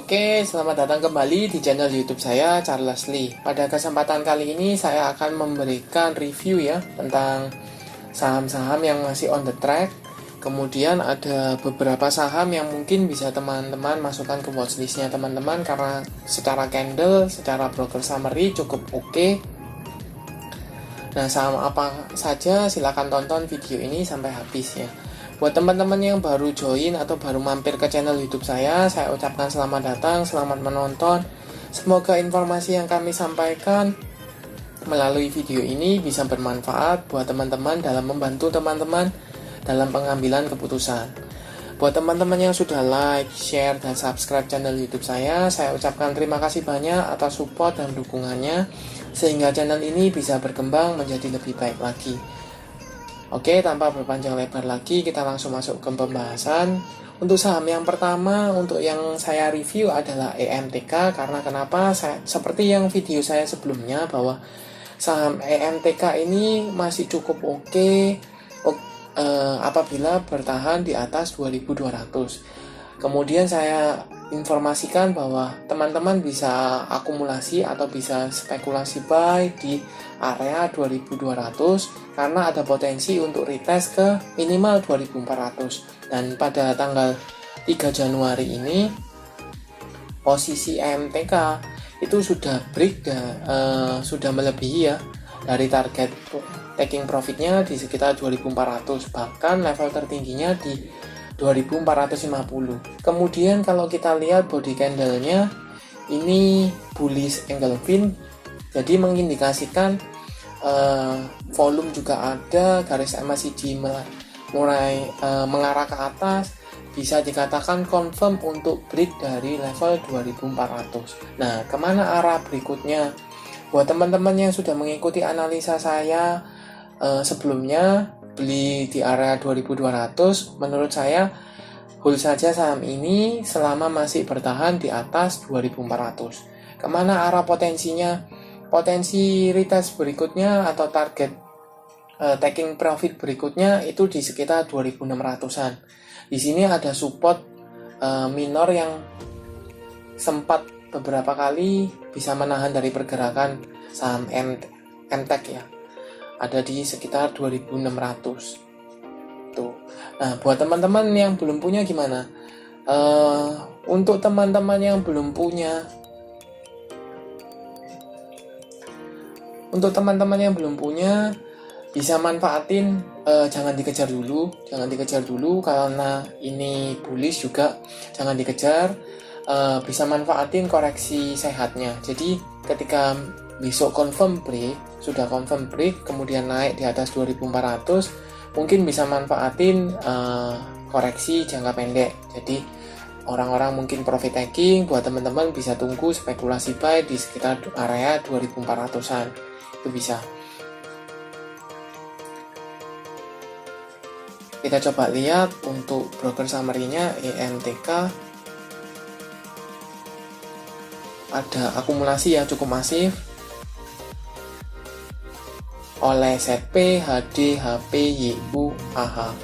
Oke, selamat datang kembali di channel YouTube saya, Charles Lee. Pada kesempatan kali ini saya akan memberikan review ya tentang saham-saham yang masih on the track. Kemudian ada beberapa saham yang mungkin bisa teman-teman masukkan ke watchlistnya teman-teman karena secara candle, secara broker summary cukup oke. Nah, saham apa saja silahkan tonton video ini sampai habis ya. Buat teman-teman yang baru join atau baru mampir ke channel YouTube saya ucapkan selamat datang, selamat menonton. Semoga informasi yang kami sampaikan melalui video ini bisa bermanfaat buat teman-teman dalam membantu teman-teman dalam pengambilan keputusan. Buat teman-teman yang sudah like, share, dan subscribe channel YouTube saya ucapkan terima kasih banyak atas support dan dukungannya sehingga channel ini bisa berkembang menjadi lebih baik lagi. Oke, tanpa berpanjang lebar lagi, kita langsung masuk ke pembahasan. Untuk saham yang pertama, untuk yang saya review adalah EMTK. Karena kenapa? Seperti yang video saya sebelumnya, bahwa saham EMTK ini masih cukup oke apabila bertahan di atas 2200. Kemudian saya informasikan bahwa teman-teman bisa akumulasi atau bisa spekulasi buy di area 2200 karena ada potensi untuk retest ke minimal 2400. Dan pada tanggal 3 Januari ini posisi EMTK itu sudah break dan sudah melebihi ya dari target taking profitnya di sekitar 2400, bahkan level tertingginya di 2450. Kemudian kalau kita lihat body candle-nya ini bullish engulfing, jadi mengindikasikan volume juga ada, garis MACD mulai mengarah ke atas, bisa dikatakan confirm untuk break dari level 2400. Nah, kemana arah berikutnya? Buat teman-teman yang sudah mengikuti analisa saya sebelumnya beli di area 2200, menurut saya hold saja saham ini selama masih bertahan di atas 2400. Kemana arah potensinya? Potensi retest berikutnya atau target taking profit berikutnya itu di sekitar 2600-an. Di sini ada support minor yang sempat beberapa kali bisa menahan dari pergerakan saham MTEK ya. Ada di sekitar 2600 tuh. Nah, buat teman-teman yang belum punya gimana? Untuk teman-teman yang belum punya, bisa manfaatin, jangan dikejar dulu karena ini bullish juga, jangan dikejar. Bisa manfaatin koreksi sehatnya. Jadi ketika besok sudah confirm break, kemudian naik di atas 2400, mungkin bisa manfaatin koreksi jangka pendek. Jadi orang-orang mungkin profit taking, buat teman-teman bisa tunggu spekulasi buy di sekitar area 2400-an. Itu bisa. Kita coba lihat untuk broker summary-nya EMTK. Ada akumulasi yang cukup masif oleh ZP, HD, HP, YU, AH.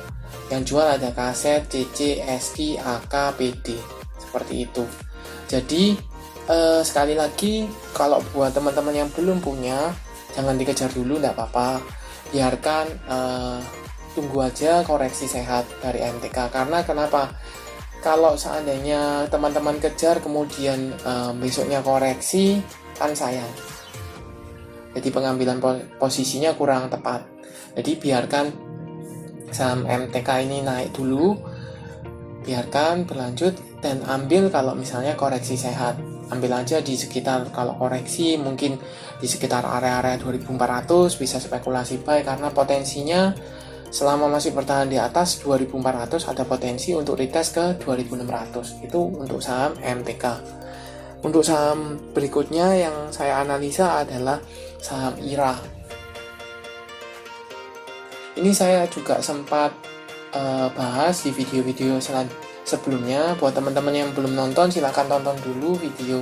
Yang jual ada KZ, CC, SI, AK, PD. Seperti itu. Jadi sekali lagi, kalau buat teman-teman yang belum punya, jangan dikejar dulu, tidak apa-apa. Biarkan tunggu aja koreksi sehat dari MTK. Karena kenapa? Kalau seandainya teman-teman kejar kemudian besoknya koreksi, kan sayang. Jadi pengambilan posisinya kurang tepat. Jadi biarkan saham MTK ini naik dulu, biarkan berlanjut dan ambil kalau misalnya koreksi sehat. Ambil aja di sekitar, kalau koreksi mungkin di sekitar area-area 2400, bisa spekulasi buy karena potensinya selama masih bertahan di atas 2400 ada potensi untuk retest ke 2600. Itu untuk saham MTK. Untuk saham berikutnya yang saya analisa adalah saham IRA. Ini saya juga sempat bahas di video-video sebelumnya. Buat teman-teman yang belum nonton, silahkan tonton dulu video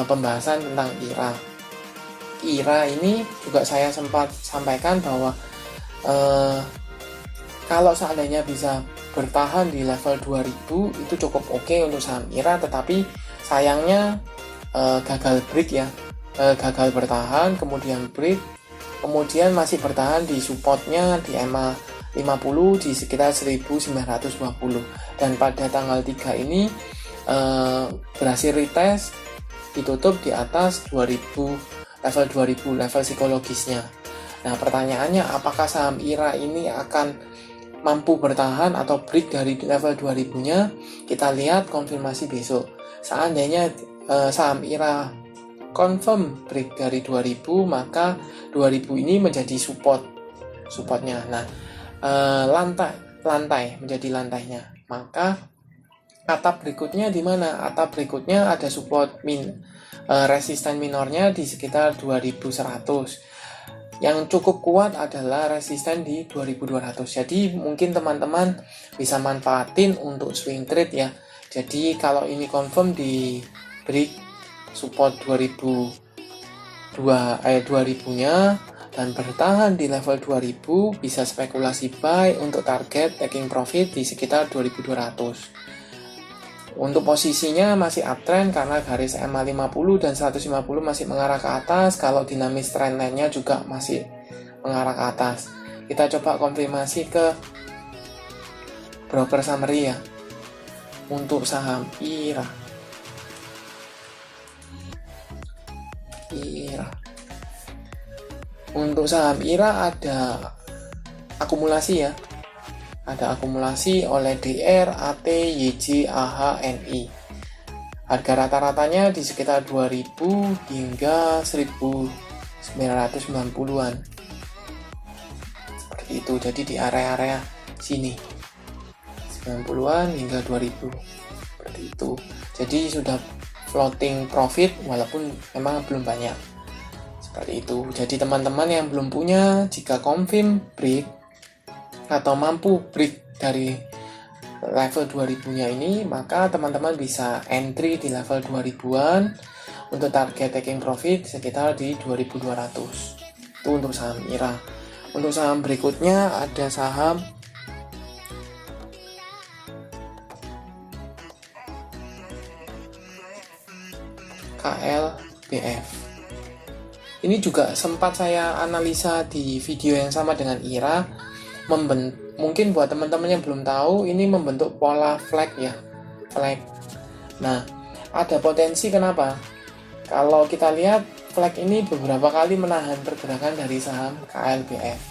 pembahasan tentang IRA. IRA ini juga saya sempat sampaikan bahwa kalau seandainya bisa bertahan di level 2000 itu cukup oke untuk saham IRA, tetapi sayangnya gagal break ya, gagal bertahan, kemudian break, kemudian masih bertahan di supportnya di EMA 50 di sekitar 1920, dan pada tanggal 3 ini berhasil retest, ditutup di atas 2000, level 2000, level psikologisnya. Nah, pertanyaannya apakah saham IRA ini akan mampu bertahan atau break dari level 2000-nya? Kita lihat konfirmasi besok. Seandainya saham IRA confirm break dari 2000, maka 2000 ini menjadi supportnya. Nah, lantai menjadi lantainya. Maka atap berikutnya di mana? Atap berikutnya ada support resisten minornya di sekitar 2100. Yang cukup kuat adalah resisten di 2200. Jadi mungkin teman-teman bisa manfaatin untuk swing trade ya. Jadi kalau ini confirm di break support 2000-nya dan bertahan di level 2000, bisa spekulasi buy untuk target taking profit di sekitar 2200. Untuk posisinya masih uptrend karena garis EMA 50 dan 150 masih mengarah ke atas. Kalau dinamis trendline-nya juga masih mengarah ke atas. Kita coba konfirmasi ke broker summary ya. Untuk saham IRA. Untuk saham IRA ada akumulasi ya. Ada akumulasi oleh DR, AT, YJ, AH, NI. Harga rata-ratanya di sekitar 2000 hingga 1990-an. Seperti itu, jadi di area-area sini. 90-an hingga 2000. Seperti itu. Jadi sudah floating profit walaupun memang belum banyak. Seperti itu. Jadi teman-teman yang belum punya, jika confirm break atau mampu break dari level 2000-nya ini, maka teman-teman bisa entry di level 2000-an untuk target taking profit sekitar di 2200. Itu untuk saham IRA. Untuk saham berikutnya ada saham KLBF. Ini juga sempat saya analisa di video yang sama dengan IRA. Mungkin buat teman-teman yang belum tahu, ini membentuk pola flag ya, flag. Nah, ada potensi kenapa? Kalau kita lihat flag ini beberapa kali menahan pergerakan dari saham KLBF.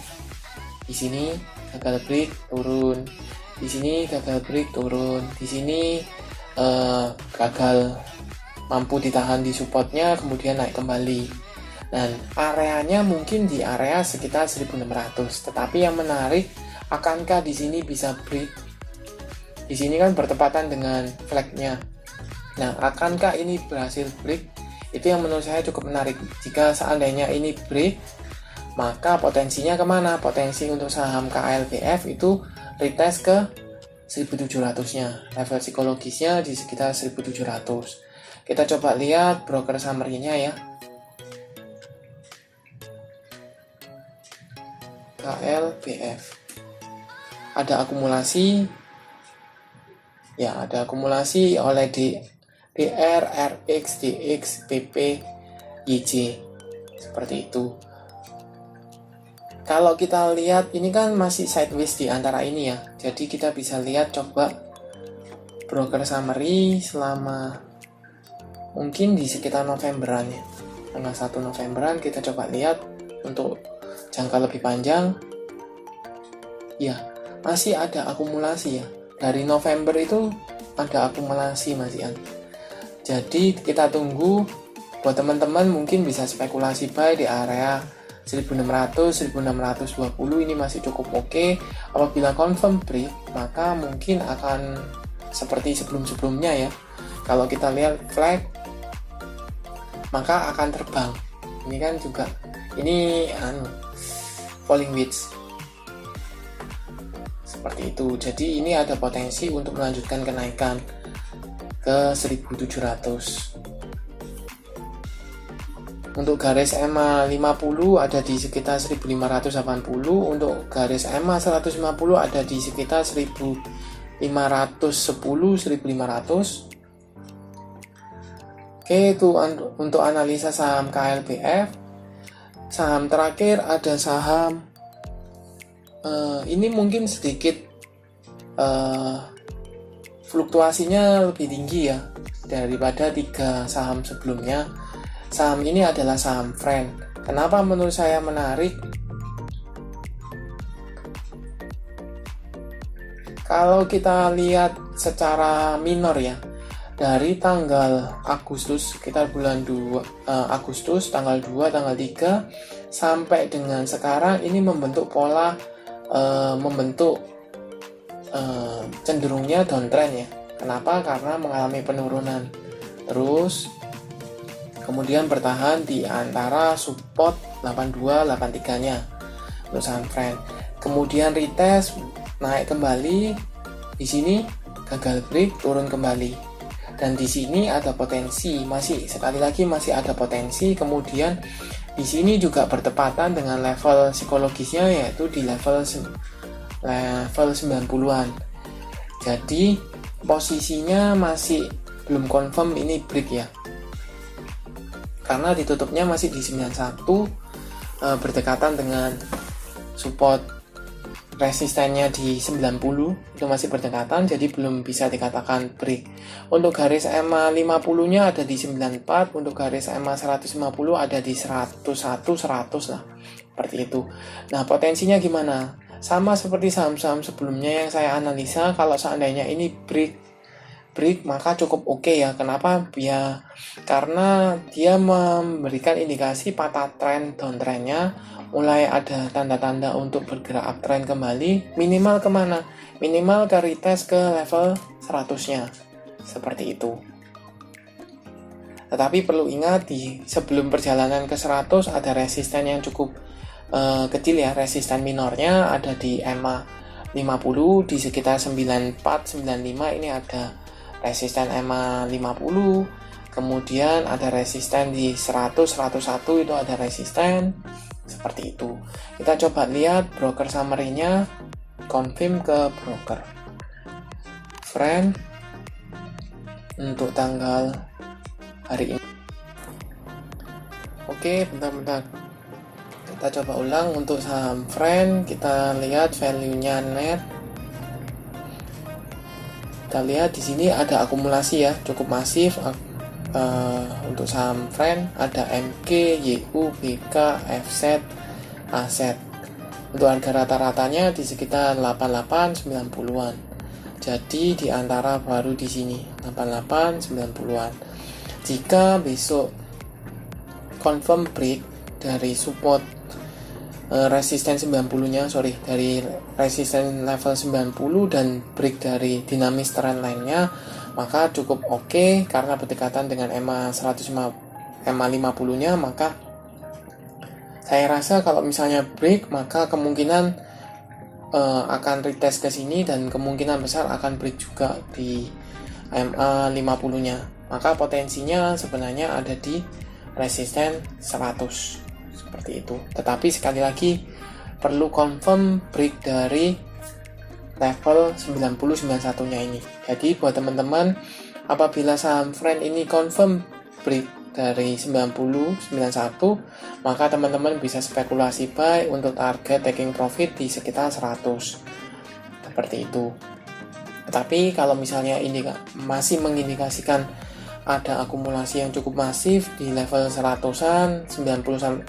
Di sini gagal break turun, di sini gagal break turun, di sini gagal mampu ditahan di supportnya, kemudian naik kembali. Dan areanya mungkin di area sekitar 1600. Tetapi yang menarik, akankah di sini bisa break? Di sini kan bertepatan dengan flagnya. Nah, akankah ini berhasil break? Itu yang menurut saya cukup menarik. Jika seandainya ini break, maka potensinya kemana? Potensi untuk saham KLBF itu retest ke 1700-nya. Level psikologisnya di sekitar 1700. Kita coba lihat broker summary-nya ya. KLBF. Ada akumulasi. Ya, ada akumulasi oleh DR, RX, DX, PP, YJ. Seperti itu. Kalau kita lihat ini kan masih sideways di antara ini ya. Jadi kita bisa lihat coba broker summary selama mungkin di sekitar Novemberan ya. Tanggal 1 Novemberan kita coba lihat untuk jangka lebih panjang. Ya, masih ada akumulasi ya. Dari November itu ada akumulasi masih ada. Jadi kita tunggu. Buat teman-teman mungkin bisa spekulasi buy di area 1600, 1620 ini masih cukup oke. Apabila confirm break, maka mungkin akan seperti sebelum-sebelumnya ya. Kalau kita lihat flag, maka akan terbang. Ini kan juga ini falling wedge seperti itu. Jadi ini ada potensi untuk melanjutkan kenaikan ke 1700. Untuk garis EMA 50 ada di sekitar 1580. Untuk garis EMA 150 ada di sekitar 1510, 1500. Oke, itu untuk analisa saham KLBF. Saham terakhir ada saham ini mungkin sedikit fluktuasinya lebih tinggi ya daripada 3 saham sebelumnya. Saham ini adalah saham Friend. Kenapa menurut saya menarik? Kalau kita lihat secara minor ya, dari tanggal Agustus, sekitar bulan 2 Agustus, tanggal 2, tanggal 3 sampai dengan sekarang ini membentuk pola cenderungnya downtrend ya. Kenapa? Karena mengalami penurunan. Terus kemudian bertahan di antara support 82-83-nya untuk saham Friend. Kemudian retest naik kembali, di sini gagal break, turun kembali. Dan di sini ada potensi, sekali lagi masih ada potensi. Kemudian di sini juga bertepatan dengan level psikologisnya, yaitu di level 90-an. Jadi posisinya masih belum confirm ini break ya, karena ditutupnya masih di 91, berdekatan dengan support resistennya di 90, itu masih berdekatan, jadi belum bisa dikatakan break. Untuk garis EMA 50 nya ada di 94, untuk garis EMA 150 ada di 101, 100 lah, seperti itu. Nah, potensinya gimana? Sama seperti saham-saham sebelumnya yang saya analisa, kalau seandainya ini break maka cukup oke ya. Kenapa? Ya karena dia memberikan indikasi patah tren downtrendnya, mulai ada tanda-tanda untuk bergerak uptrend kembali. Minimal kemana? Minimal ke retest ke level 100-nya, seperti itu. Tetapi perlu ingat, di sebelum perjalanan ke 100 ada resisten yang cukup kecil ya. Resisten minornya ada di EMA 50 di sekitar 94-95, ini ada resisten EMA 50, kemudian ada resisten di 100-101, itu ada resisten, seperti itu. Kita coba lihat broker summary-nya, confirm ke broker Friend untuk tanggal hari ini. Oke, bentar. Kita coba ulang untuk saham Friend, kita lihat value-nya net. Kita lihat di sini ada akumulasi ya, cukup masif. Untuk saham Friend ada MG, YU, BK, FZ, AZ. Untuk harga rata-ratanya di sekitar 88-90-an. Jadi di antara baru di sini 88-90-an. Jika besok confirm break dari support resisten 90-nya, dari resisten level 90 dan break dari dinamis trend line-nya, maka cukup oke karena berdekatan dengan EMA 50-nya, maka saya rasa kalau misalnya break maka kemungkinan akan retest ke sini dan kemungkinan besar akan break juga di EMA 50-nya. Maka potensinya sebenarnya ada di resisten 100. Seperti itu. Tetapi sekali lagi perlu confirm break dari level 90-91-nya ini. Jadi buat teman-teman, apabila saham Friend ini confirm break dari 90-91, maka teman-teman bisa spekulasi buy untuk target taking profit di sekitar 100. Seperti itu. Tetapi kalau misalnya ini masih mengindikasikan ada akumulasi yang cukup masif di level 100-an, 91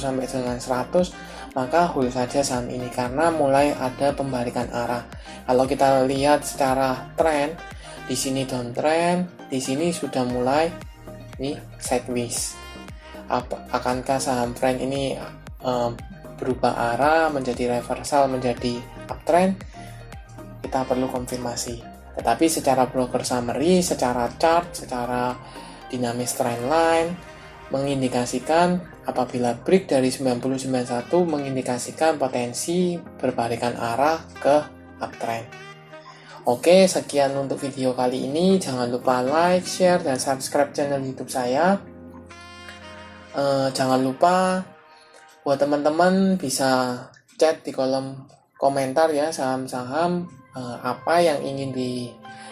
sampai dengan 100, maka hold saja saham ini karena mulai ada pembalikan arah. Kalau kita lihat secara tren, di sini downtrend, di sini sudah mulai sideways. Akankah saham Friend ini berubah arah menjadi reversal menjadi uptrend? Kita perlu konfirmasi. Tetapi secara broker summary, secara chart, secara dinamis trend line mengindikasikan apabila break dari 90-91 mengindikasikan potensi berbalikan arah ke uptrend. Oke, sekian untuk video kali ini. Jangan lupa like, share, dan subscribe channel YouTube saya. Jangan lupa buat teman-teman bisa chat di kolom komentar ya, saham-saham apa yang ingin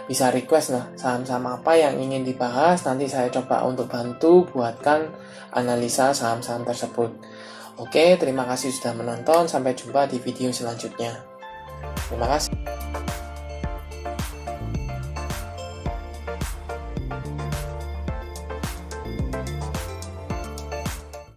bisa request lah saham-saham apa yang ingin dibahas. Nanti saya coba untuk bantu buatkan analisa saham-saham tersebut. Oke, terima kasih sudah menonton. Sampai jumpa di video selanjutnya. Terima kasih.